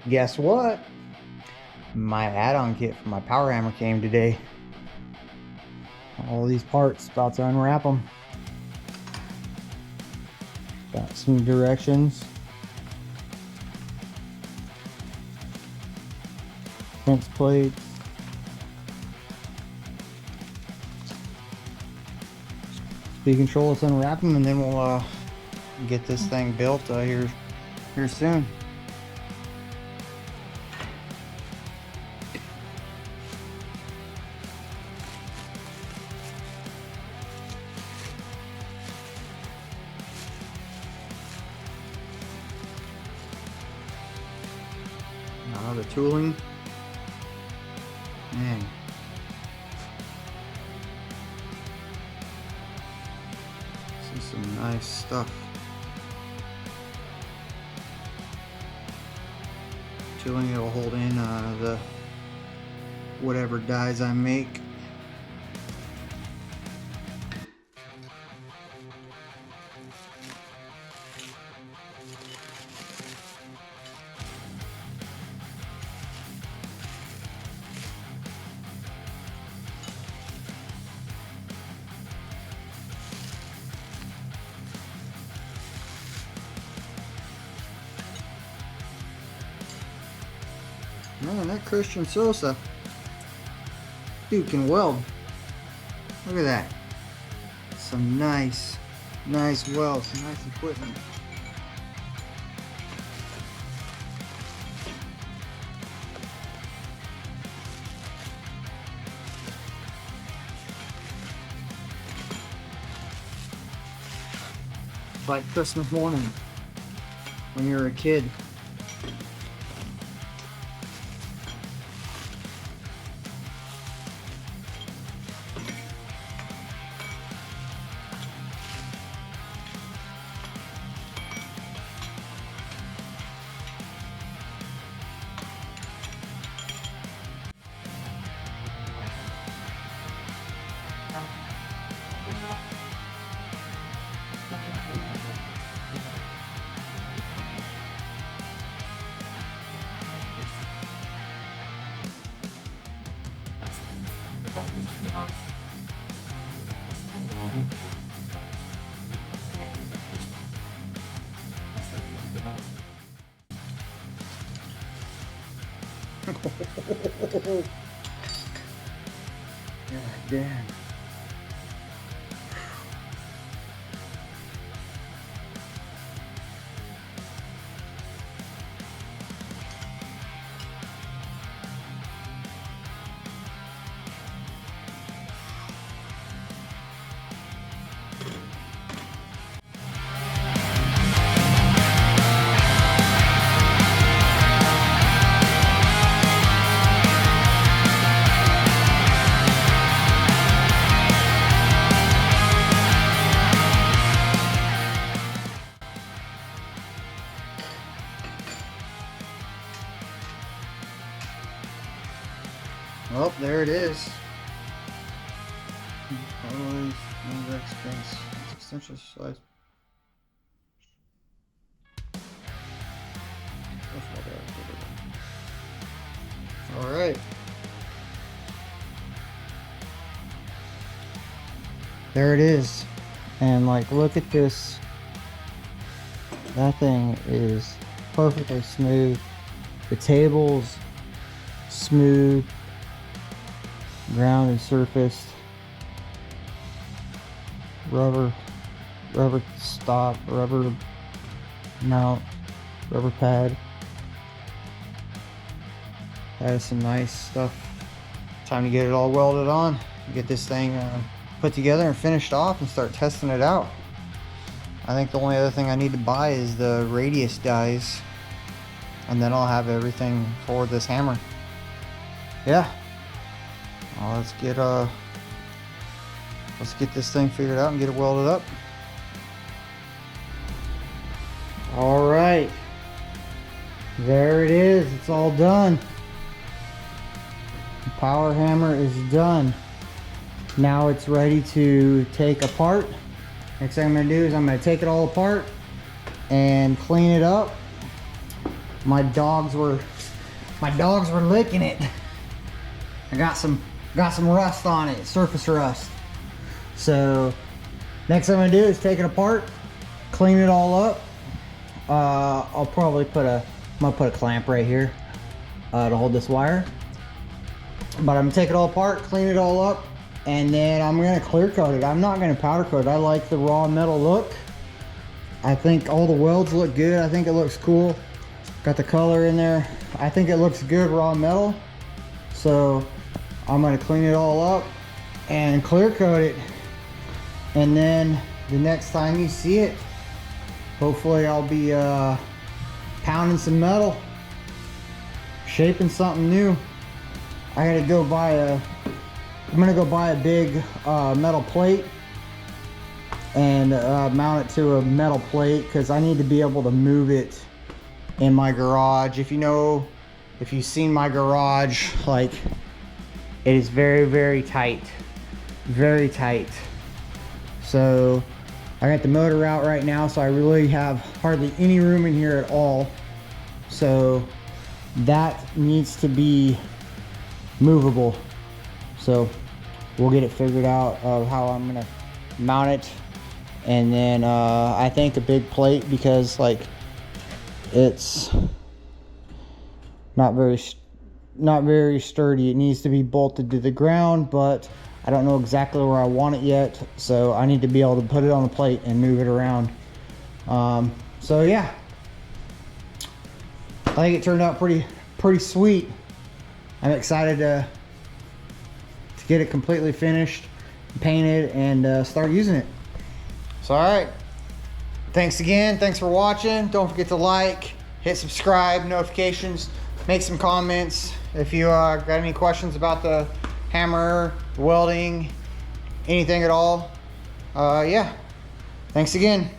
Guess what? My add-on kit for my power hammer came today. All these parts, about to unwrap them. Got some directions. Fence plates. Speed control, let's unwrap them and then we'll get this thing built here soon. The tooling, man. This is some nice stuff. Tooling that will hold in the whatever dies I make. Man, that Christian Sosa dude can weld. Look at that. Some nice welds, some nice equipment. It's like Christmas morning when you were a kid. God damn. Well, there it is. Always no rack space. It's essential size. All right. There it is. And like, look at this. That thing is perfectly smooth. The table's smooth. Ground and surfaced. Rubber stop, rubber mount, rubber pad. That is some nice stuff. Time to get it all welded on. Get this thing put together and finished off and start testing it out. I think the only other thing I need to buy is the radius dies, and then I'll have everything for this hammer. Yeah. Well, let's get this thing figured out and get it welded up. All right, there it is. It's all done. The power hammer is done. Now it's ready to take apart. Next thing I'm gonna do is I'm gonna take it all apart and clean it up My dogs were licking it. I got some rust on it, surface rust. So next thing I'm gonna do is take it apart, clean it all up. I'll probably put a clamp right here to hold this wire. But I'm gonna take it all apart, clean it all up, and then I'm gonna clear coat it. I'm not gonna powder coat it. I like the raw metal look. I think all the welds look good. I think it looks cool. Got the color in there. I think it looks good raw metal. So I'm gonna clean it all up and clear coat it. And then the next time you see it, hopefully I'll be pounding some metal, shaping something new. I gotta go buy I'm gonna go buy a big metal plate and mount it to a metal plate, because I need to be able to move it in my garage. If you've seen my garage, like, it is very, very tight. Very tight. So I got the motor out right now, so I really have hardly any room in here at all. So that needs to be movable. So we'll get it figured out of how I'm gonna mount it. And then I think a big plate, because like it's not very sturdy. It needs to be bolted to the ground, but I don't know exactly where I want it yet, so I need to be able to put it on the plate and move it around. So yeah, I think it turned out pretty sweet. I'm excited to get it completely finished, painted, and start using it. So all right, thanks again. Thanks for watching. Don't forget to like, hit subscribe, notifications, make some comments. If you got any questions about the hammer, welding, anything at all, yeah, thanks again.